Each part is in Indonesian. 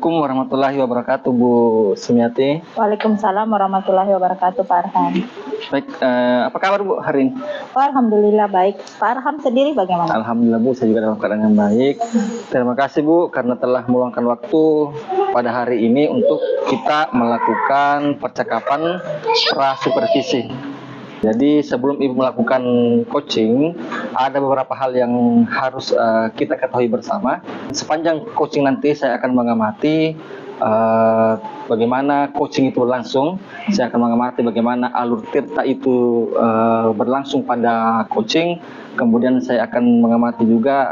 Assalamualaikum warahmatullahi wabarakatuh, Bu Sumiati. Waalaikumsalam warahmatullahi wabarakatuh, Pak Arham. Baik, apa kabar Bu hari ini? Alhamdulillah baik. Pak Arham sendiri bagaimana? Alhamdulillah Bu, saya juga dalam keadaan yang baik. Terima kasih Bu karena telah meluangkan waktu pada hari ini untuk kita melakukan percakapan pra-supervisi. Jadi sebelum Ibu melakukan coaching, ada beberapa hal yang harus kita ketahui bersama. Sepanjang coaching nanti saya akan mengamati bagaimana coaching itu berlangsung. Saya akan mengamati bagaimana alur tirta itu berlangsung pada coaching. Kemudian saya akan mengamati juga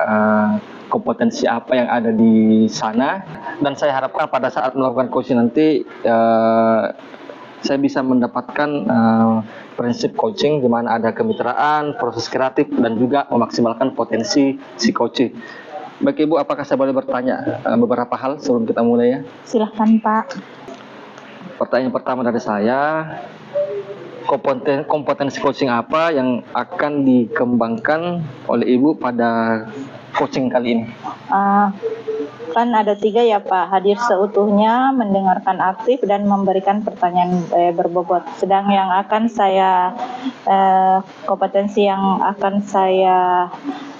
kompetensi apa yang ada di sana. Dan saya harapkan pada saat melakukan coaching nanti saya bisa mendapatkan prinsip coaching di mana ada kemitraan, proses kreatif, dan juga memaksimalkan potensi si coaching. Baik Ibu, apakah saya boleh bertanya beberapa hal sebelum kita mulai ya? Silahkan Pak. Pertanyaan pertama dari saya, kompetensi coaching apa yang akan dikembangkan oleh Ibu pada coaching kali ini? Kan ada 3 ya Pak, hadir seutuhnya, mendengarkan aktif, dan memberikan pertanyaan berbobot. Sedang yang akan saya kompetensi yang akan saya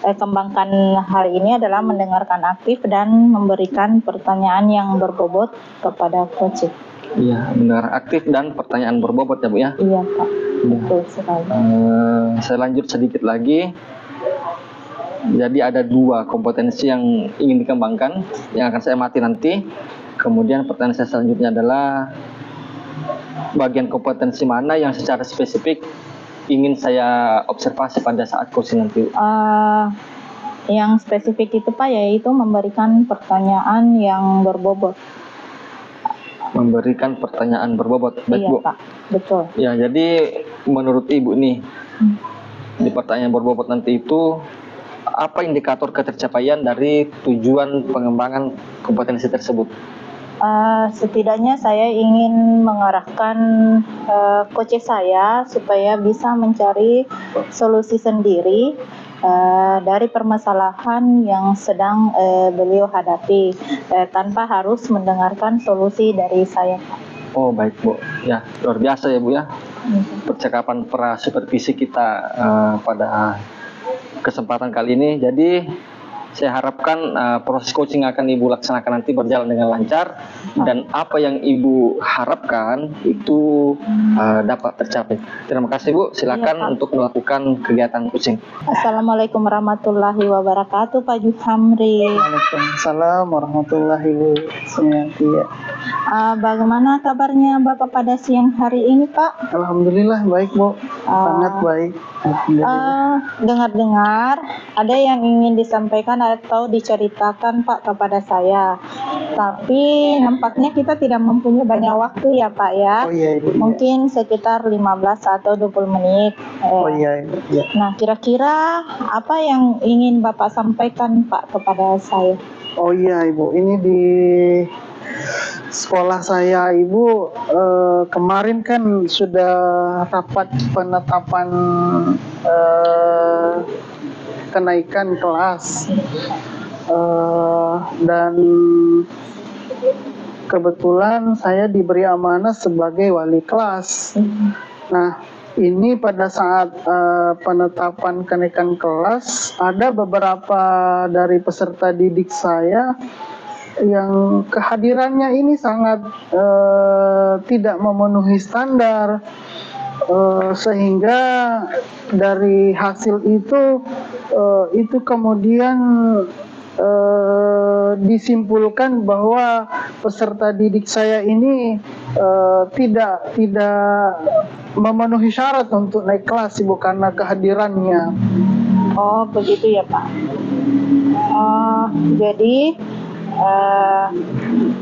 kembangkan hari ini adalah mendengarkan aktif dan memberikan pertanyaan yang berbobot kepada coaching. Iya, mendengar aktif dan pertanyaan berbobot ya Bu ya? Iya Pak, betul sekali. Saya lanjut sedikit lagi. Jadi ada 2 kompetensi yang ingin dikembangkan yang akan saya amati nanti. Kemudian pertanyaan saya selanjutnya adalah bagian kompetensi mana yang secara spesifik ingin saya observasi pada saat coaching nanti? Yang spesifik itu Pak yaitu memberikan pertanyaan yang berbobot. Memberikan pertanyaan berbobot, baik iya, Bu? Pak, betul. Ya, jadi menurut Ibu nih, di pertanyaan berbobot nanti itu apa indikator ketercapaian dari tujuan pengembangan kompetensi tersebut? Setidaknya saya ingin mengarahkan coach saya supaya bisa mencari solusi sendiri dari permasalahan yang sedang beliau hadapi tanpa harus mendengarkan solusi dari saya. Oh baik Bu, ya luar biasa ya Bu ya. Percakapan pra supervisi kita pada kesempatan kali ini. Jadi saya harapkan proses coaching akan Ibu laksanakan nanti berjalan dengan lancar dan apa yang Ibu harapkan itu dapat tercapai. Terima kasih Bu, silakan untuk melakukan kegiatan coaching. Assalamualaikum warahmatullahi wabarakatuh Pak Juhamri. Waalaikumsalam warahmatullahi wabarakatuh. Bagaimana kabarnya Bapak pada siang hari ini Pak? Alhamdulillah baik Bu, sangat baik. Dengar-dengar ada yang ingin disampaikan atau diceritakan Pak kepada saya, tapi nampaknya kita tidak mempunyai banyak waktu ya Pak ya. Oh iya Ibu. Mungkin sekitar 15 atau 20 menit. Oh iya Ibu. Ya. Nah kira-kira apa yang ingin Bapak sampaikan Pak kepada saya? Oh iya Ibu, ini di sekolah saya Ibu kemarin kan sudah rapat penetapan kenaikan kelas dan kebetulan saya diberi amanah sebagai wali kelas. Nah ini pada saat penetapan kenaikan kelas ada beberapa dari peserta didik saya yang kehadirannya ini sangat tidak memenuhi standar, sehingga dari hasil itu kemudian disimpulkan bahwa peserta didik saya ini tidak memenuhi syarat untuk naik kelas Ibu karena kehadirannya. Oh begitu ya Pak. Jadi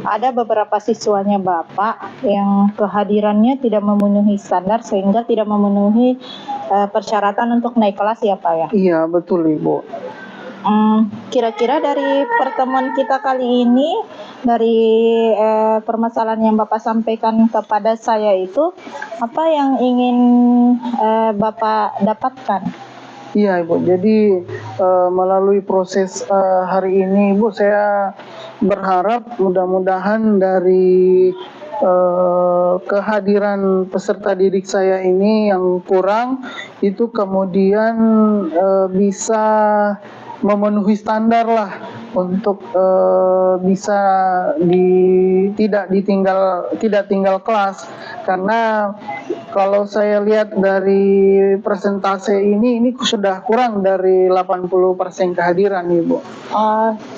ada beberapa siswanya Bapak yang kehadirannya tidak memenuhi standar sehingga tidak memenuhi persyaratan untuk naik kelas ya Pak ya? Iya betul Ibu. Kira-kira dari pertemuan kita kali ini, dari permasalahan yang Bapak sampaikan kepada saya itu, apa yang ingin Bapak dapatkan? Iya Ibu, jadi melalui proses hari ini Ibu, saya berharap mudah-mudahan dari kehadiran peserta didik saya ini yang kurang itu kemudian bisa memenuhi standar lah untuk bisa tidak tinggal kelas, karena kalau saya lihat dari persentase ini sudah kurang dari 80% kehadiran Ibu.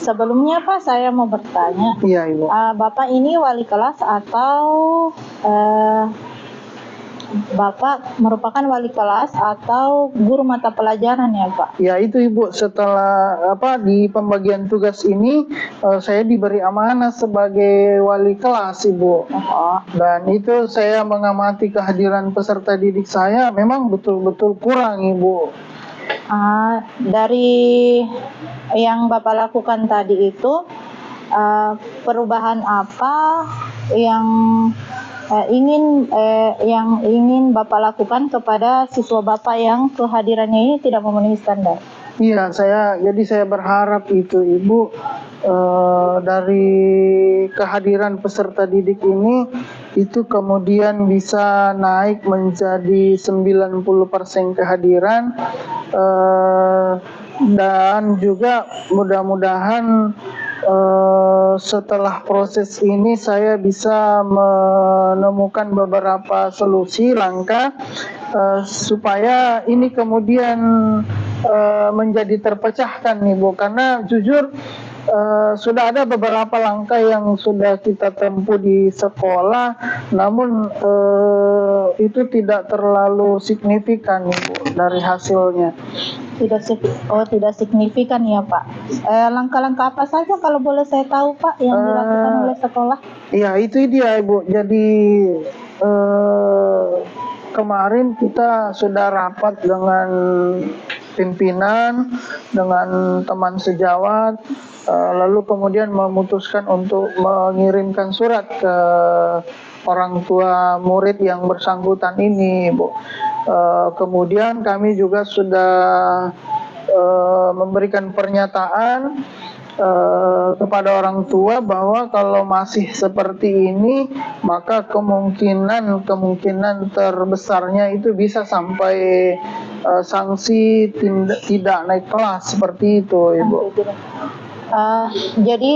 Sebelumnya Pak, saya mau bertanya. Iya Ibu. Bapak ini wali kelas atau Bapak merupakan wali kelas atau guru mata pelajaran ya Pak? Ya itu Ibu, setelah di pembagian tugas ini saya diberi amanah sebagai wali kelas Ibu. Dan itu saya mengamati kehadiran peserta didik saya memang betul-betul kurang Ibu. Dari yang Bapak lakukan tadi itu, perubahan apa yang ingin Bapak lakukan kepada siswa Bapak yang kehadirannya ini tidak memenuhi standar? Iya, jadi saya berharap itu Ibu, dari kehadiran peserta didik ini itu kemudian bisa naik menjadi 90% kehadiran, dan juga mudah-mudahan setelah proses ini saya bisa menemukan beberapa solusi langkah supaya ini kemudian menjadi terpecahkan Ibu, karena jujur sudah ada beberapa langkah yang sudah kita tempuh di sekolah, namun itu tidak terlalu signifikan Ibu dari hasilnya. Tidak signifikan ya Pak. Langkah-langkah apa saja kalau boleh saya tahu Pak yang dilakukan oleh sekolah? Ya itu dia Ibu, jadi kemarin kita sudah rapat dengan pimpinan, dengan teman sejawat, lalu kemudian memutuskan untuk mengirimkan surat ke orang tua murid yang bersangkutan ini Ibu. Kemudian kami juga sudah memberikan pernyataan kepada orang tua bahwa kalau masih seperti ini maka kemungkinan terbesarnya itu bisa sampai sanksi tidak naik kelas seperti itu Ibu. Jadi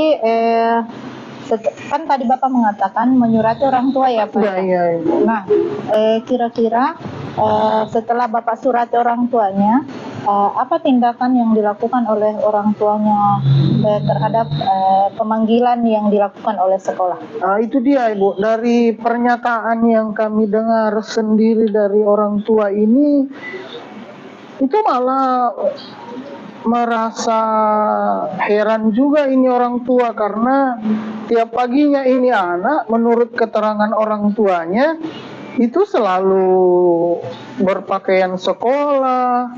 kan tadi Bapak mengatakan menyurati orang tua ya Pak? Iya. Nah, kira-kira setelah Bapak surati orang tuanya, apa tindakan yang dilakukan oleh orang tuanya terhadap pemanggilan yang dilakukan oleh sekolah? Itu dia Ibu, dari pernyataan yang kami dengar sendiri dari orang tua ini, itu malah merasa heran juga ini orang tua, karena tiap paginya ini anak menurut keterangan orang tuanya itu selalu berpakaian sekolah,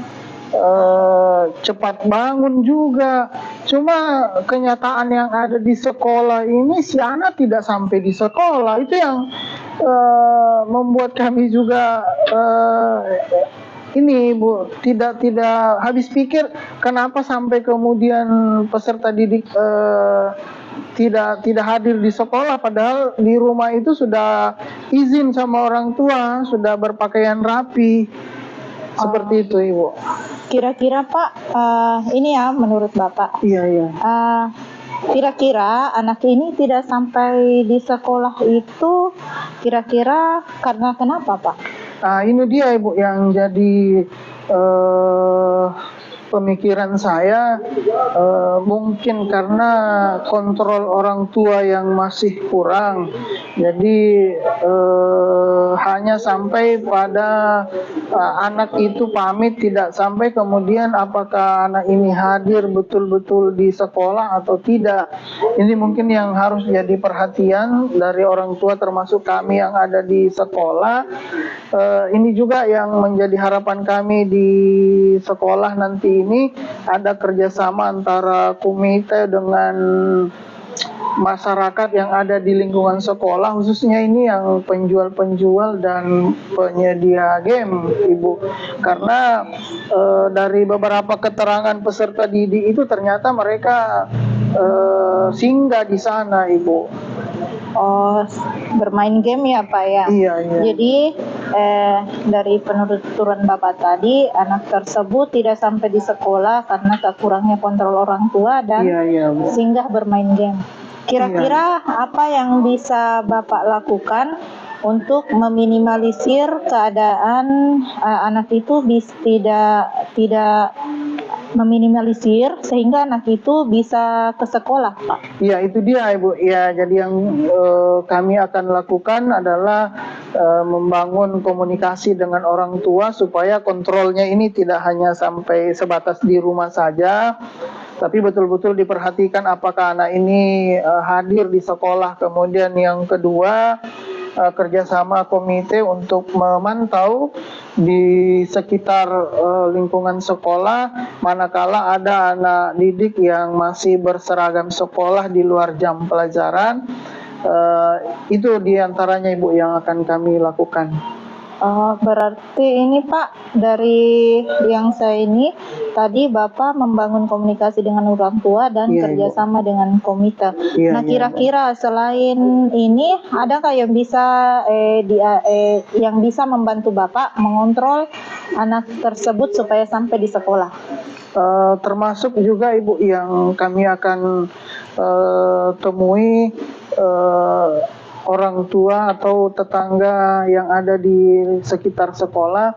cepat bangun juga. Cuma kenyataan yang ada di sekolah ini si anak tidak sampai di sekolah. Itu yang membuat kami juga ini Bu, tidak habis pikir kenapa sampai kemudian peserta didik tidak hadir di sekolah, padahal di rumah itu sudah izin sama orang tua, sudah berpakaian rapi. Seperti itu Ibu. Kira-kira Pak, ini ya menurut Bapak. Iya. Kira-kira anak ini tidak sampai di sekolah itu kira-kira karena kenapa Pak? Ini dia Ibu yang jadi pemikiran saya, mungkin karena kontrol orang tua yang masih kurang, jadi hanya sampai pada anak itu pamit, tidak sampai kemudian apakah anak ini hadir betul-betul di sekolah atau tidak. Ini mungkin yang harus jadi perhatian dari orang tua termasuk kami yang ada di sekolah. Ini juga yang menjadi harapan kami di sekolah nanti ini, ada kerjasama antara komite dengan masyarakat yang ada di lingkungan sekolah, khususnya ini yang penjual-penjual dan penyedia game, Ibu. Karena dari beberapa keterangan peserta didik itu ternyata mereka singgah di sana, Ibu. Oh, bermain game ya Pak ya? Iya, iya. Jadi dari penuturan Bapak tadi, anak tersebut tidak sampai di sekolah karena kekurangnya kontrol orang tua dan Iya, iya, Bu. singgah bermain game. Kira-kira apa yang bisa Bapak lakukan untuk meminimalisir keadaan anak itu tidak meminimalisir sehingga anak itu bisa ke sekolah, Pak? Ya, itu dia, Ibu. Ya, jadi yang kami akan lakukan adalah membangun komunikasi dengan orang tua supaya kontrolnya ini tidak hanya sampai sebatas di rumah saja, tapi betul-betul diperhatikan apakah anak ini hadir di sekolah. Kemudian yang kedua, kerjasama komite untuk memantau di sekitar lingkungan sekolah manakala ada anak didik yang masih berseragam sekolah di luar jam pelajaran. Itu diantaranya, Ibu, yang akan kami lakukan. Berarti ini Pak, dari yang saya ini tadi Bapak membangun komunikasi dengan orang tua dan Iya, kerjasama dengan komite. Iya, Nah, iya. kira-kira selain ini adakah yang bisa yang bisa membantu Bapak mengontrol anak tersebut supaya sampai di sekolah? Termasuk juga, Ibu, yang kami akan temui orang tua atau tetangga yang ada di sekitar sekolah.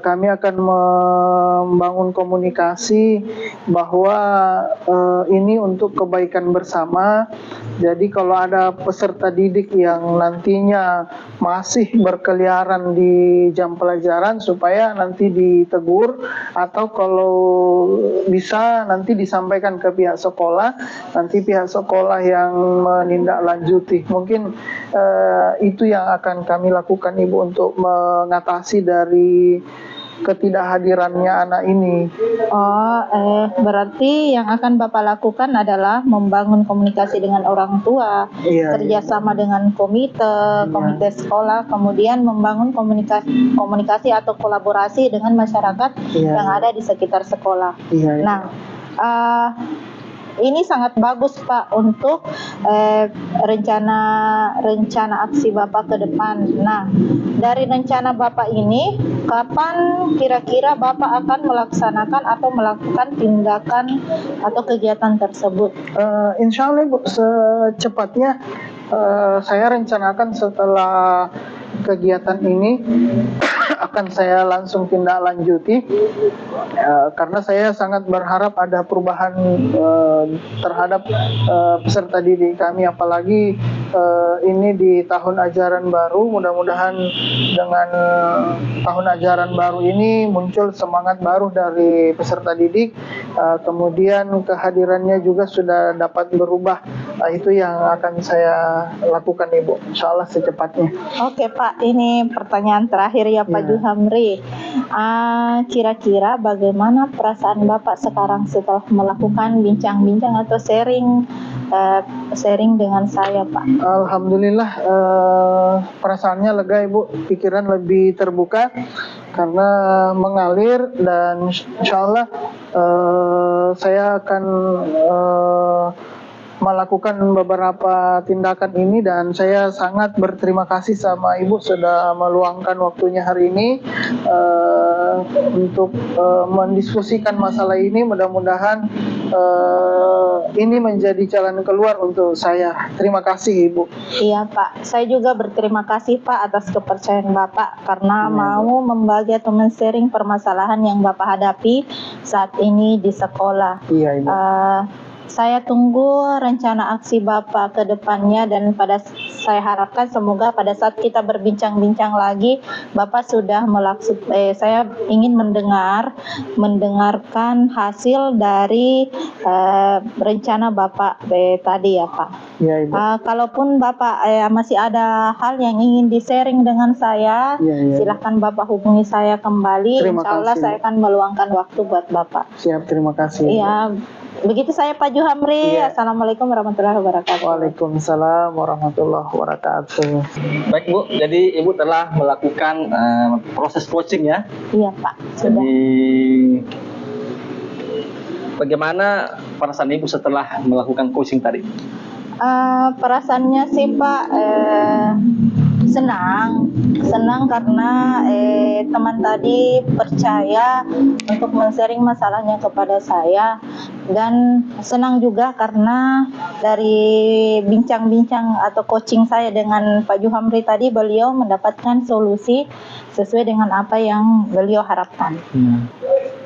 Kami akan membangun komunikasi bahwa ini untuk kebaikan bersama. Jadi kalau ada peserta didik yang nantinya masih berkeliaran di jam pelajaran, supaya nanti ditegur, atau kalau bisa nanti disampaikan ke pihak sekolah, nanti pihak sekolah yang menindaklanjuti. Mungkin itu yang akan kami lakukan, Ibu, untuk mengatasi dari ketidakhadirannya anak ini. Berarti yang akan Bapak lakukan adalah membangun komunikasi dengan orang tua, Iya, kerjasama dengan komite sekolah, kemudian membangun komunikasi atau kolaborasi dengan masyarakat Iya. yang ada di sekitar sekolah. Iya, iya. Nah, ini sangat bagus Pak untuk rencana aksi Bapak ke depan. Nah, dari rencana Bapak ini, kapan kira-kira Bapak akan melaksanakan atau melakukan tindakan atau kegiatan tersebut? Insya Allah, Ibu, secepatnya saya rencanakan setelah kegiatan ini akan saya langsung tindak lanjuti, karena saya sangat berharap ada perubahan terhadap peserta didik kami, apalagi ini di tahun ajaran baru. Mudah-mudahan dengan tahun ajaran baru ini muncul semangat baru dari peserta didik, kemudian kehadirannya juga sudah dapat berubah. Itu yang akan saya lakukan, Ibu, insya Allah secepatnya. Oke Pak, ini pertanyaan terakhir ya Pak Juhamri. Kira-kira bagaimana perasaan Bapak sekarang setelah melakukan bincang-bincang atau sharing dengan saya, Pak? Alhamdulillah, perasaannya lega, Ibu. Pikiran lebih terbuka karena mengalir, dan insya Allah saya akan melakukan beberapa tindakan ini, dan saya sangat berterima kasih sama Ibu sudah meluangkan waktunya hari ini untuk mendiskusikan masalah ini. Mudah-mudahan ini menjadi jalan keluar untuk saya. Terima kasih, Ibu. Iya Pak, saya juga berterima kasih Pak atas kepercayaan Bapak karena mau membagi atau men-sharing permasalahan yang Bapak hadapi saat ini di sekolah. Iya, Ibu. Saya tunggu rencana aksi Bapak ke depannya, dan saya harapkan semoga pada saat kita berbincang-bincang lagi Bapak sudah saya ingin mendengarkan hasil dari rencana Bapak tadi ya Pak. Iya, Ibu. Kalaupun Bapak masih ada hal yang ingin di-sharing dengan saya, silahkan Bapak hubungi saya kembali. Terima Insya Allah kasih, saya akan meluangkan waktu buat Bapak. Siap, terima kasih. Iya. Begitu saya Pak Juhamri. Iya. Assalamualaikum warahmatullahi wabarakatuh. Waalaikumsalam warahmatullahi wabarakatuh. Baik Bu, jadi Ibu telah melakukan proses coaching ya. Iya Pak, sudah. Jadi bagaimana perasaan Ibu setelah melakukan coaching tadi? Perasaannya sih Pak senang karena teman tadi percaya untuk men-sharing masalahnya kepada saya, dan senang juga karena dari bincang-bincang atau coaching saya dengan Pak Juhamri tadi, beliau mendapatkan solusi sesuai dengan apa yang beliau harapkan.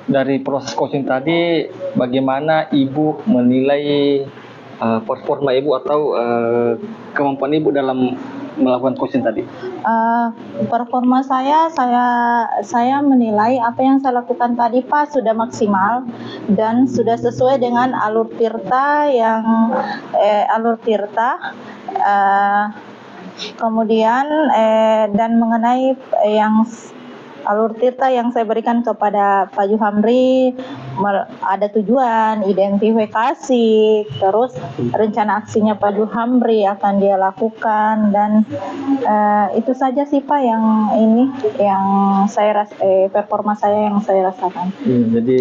Dari proses coaching tadi, bagaimana Ibu menilai performa Ibu atau kemampuan Ibu dalam melakukan coaching tadi? Performa saya menilai apa yang saya lakukan tadi Pak sudah maksimal dan sudah sesuai dengan alur tirta kemudian dan mengenai yang alur tirta yang saya berikan kepada Pak Juhamri, ada tujuan, identifikasi, terus rencana aksinya Pak Juhamri akan dia lakukan, dan itu saja sih Pak yang saya performa saya yang saya rasakan. Jadi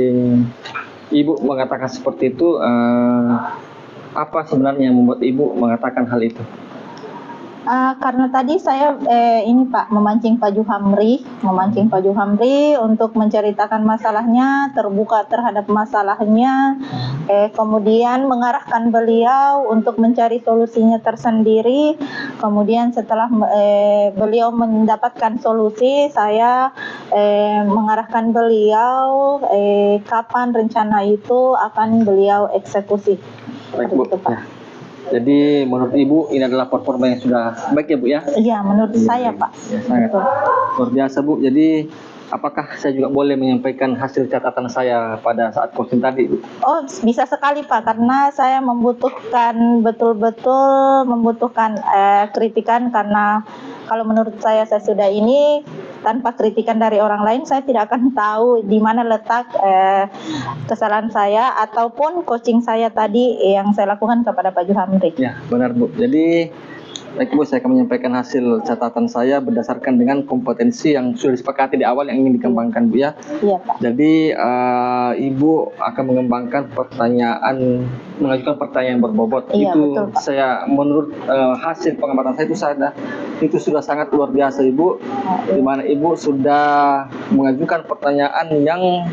Ibu mengatakan seperti itu, apa sebenarnya yang membuat Ibu mengatakan hal itu? Karena tadi saya Pak memancing Pak Juhamri untuk menceritakan masalahnya, terbuka terhadap masalahnya, kemudian mengarahkan beliau untuk mencari solusinya tersendiri. Kemudian setelah beliau mendapatkan solusi, saya mengarahkan beliau kapan rencana itu akan beliau eksekusi. Baik Bu. Jadi menurut Ibu ini adalah performa yang sudah baik ya Bu ya? Iya, menurut saya Pak. Ya, sangat luar biasa Bu. Jadi apakah saya juga boleh menyampaikan hasil catatan saya pada saat coaching tadi Bu? Oh, bisa sekali Pak, karena saya membutuhkan betul-betul membutuhkan kritikan, karena kalau menurut saya sudah ini, tanpa kritikan dari orang lain saya tidak akan tahu di mana letak kesalahan saya ataupun coaching saya tadi yang saya lakukan kepada Pak Juhamri. Ya, benar Bu. Jadi baik Bu, saya akan menyampaikan hasil catatan saya berdasarkan dengan kompetensi yang sudah disepakati di awal yang ingin dikembangkan Bu ya. Iya Pak. Jadi Ibu akan mengajukan pertanyaan berbobot. Iya, Itu betul, Pak. saya menurut hasil pengamatan saya itu sudah sangat luar biasa Ibu. Di mana Ibu sudah mengajukan pertanyaan yang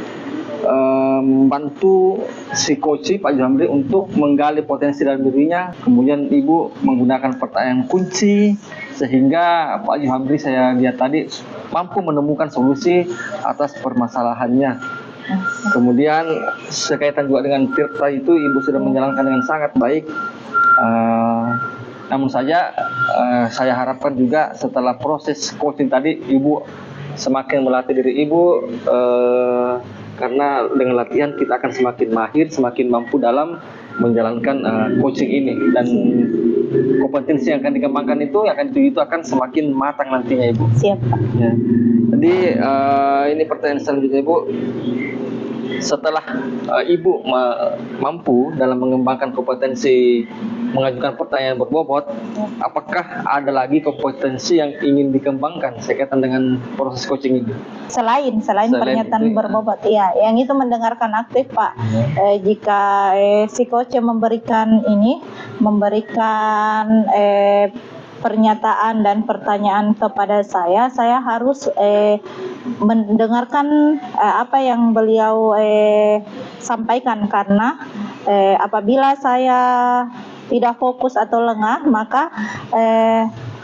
membantu si coach Pak Juhamri untuk menggali potensi dalam dirinya. Kemudian Ibu menggunakan pertanyaan kunci sehingga Pak Juhamri saya lihat tadi mampu menemukan solusi atas permasalahannya. Kemudian sekaitan juga dengan tirta itu Ibu sudah menjalankan dengan sangat baik. Namun saja saya harapkan juga setelah proses coaching tadi Ibu semakin melatih diri Ibu, karena dengan latihan kita akan semakin mahir, semakin mampu dalam menjalankan coaching ini, dan kompetensi yang akan dikembangkan itu akan semakin matang nantinya Ibu. Siap Pak. Ya. Jadi ini pertanyaan selanjutnya Ibu. Setelah Ibu mampu dalam mengembangkan kompetensi mengajukan pertanyaan berbobot, apakah ada lagi kompetensi yang ingin dikembangkan sekaitan dengan proses coaching ini? Selain Pernyataan itu, berbobot, ya, yang itu mendengarkan aktif Pak. Jika si coach memberikan pernyataan dan pertanyaan kepada saya harus mendengarkan apa yang beliau sampaikan, karena apabila saya tidak fokus atau lengah, maka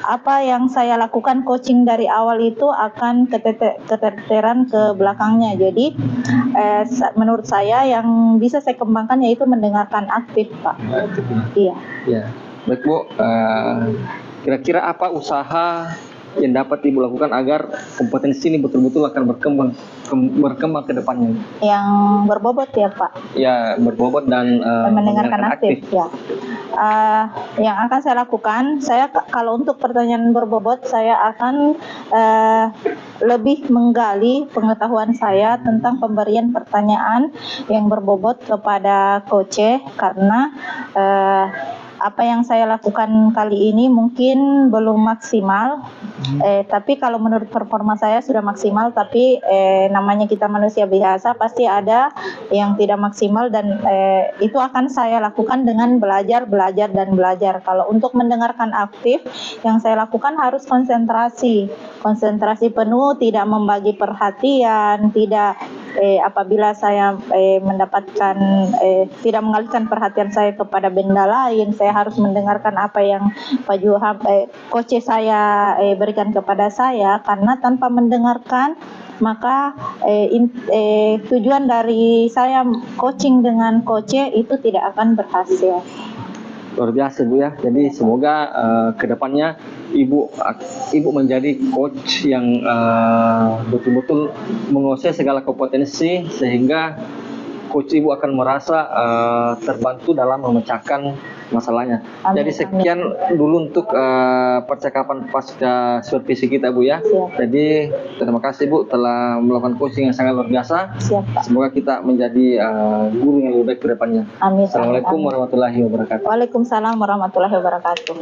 apa yang saya lakukan coaching dari awal itu akan keteteran ke belakangnya. Jadi menurut saya yang bisa saya kembangkan yaitu mendengarkan aktif Pak. Iya. Ya. Baik Bu, kira-kira apa usaha yang dapat Ibu lakukan agar kompetensi ini betul-betul akan berkembang ke depannya? Yang berbobot ya Pak? Ya, berbobot dan mendengarkan aktif. Ya. Yang akan saya lakukan, kalau untuk pertanyaan berbobot saya akan lebih menggali pengetahuan saya tentang pemberian pertanyaan yang berbobot kepada coach, karena apa yang saya lakukan kali ini mungkin belum maksimal, tapi kalau menurut performa saya sudah maksimal, tapi namanya kita manusia biasa, pasti ada yang tidak maksimal, dan itu akan saya lakukan dengan belajar. Kalau untuk mendengarkan aktif, yang saya lakukan harus konsentrasi penuh, tidak membagi perhatian, tidak apabila saya mendapatkan tidak mengalihkan perhatian saya kepada benda lain, saya harus mendengarkan apa yang Pak Juham, coach saya berikan kepada saya, karena tanpa mendengarkan maka tujuan dari saya coaching dengan coach itu tidak akan berhasil. Luar biasa Bu ya. Jadi semoga kedepannya Ibu menjadi coach yang betul-betul menguasai segala kompetensi, sehingga coach Ibu akan merasa terbantu dalam memecahkan masalahnya. Amin, Jadi sekian dulu untuk percakapan pasca supervisi kita Bu ya. Siap. Jadi terima kasih Bu telah melakukan coaching yang sangat luar biasa. Siap, Pak. Semoga kita menjadi guru yang lebih baik ke depannya. Amin. Assalamualaikum warahmatullahi wabarakatuh. Waalaikumsalam warahmatullahi wabarakatuh.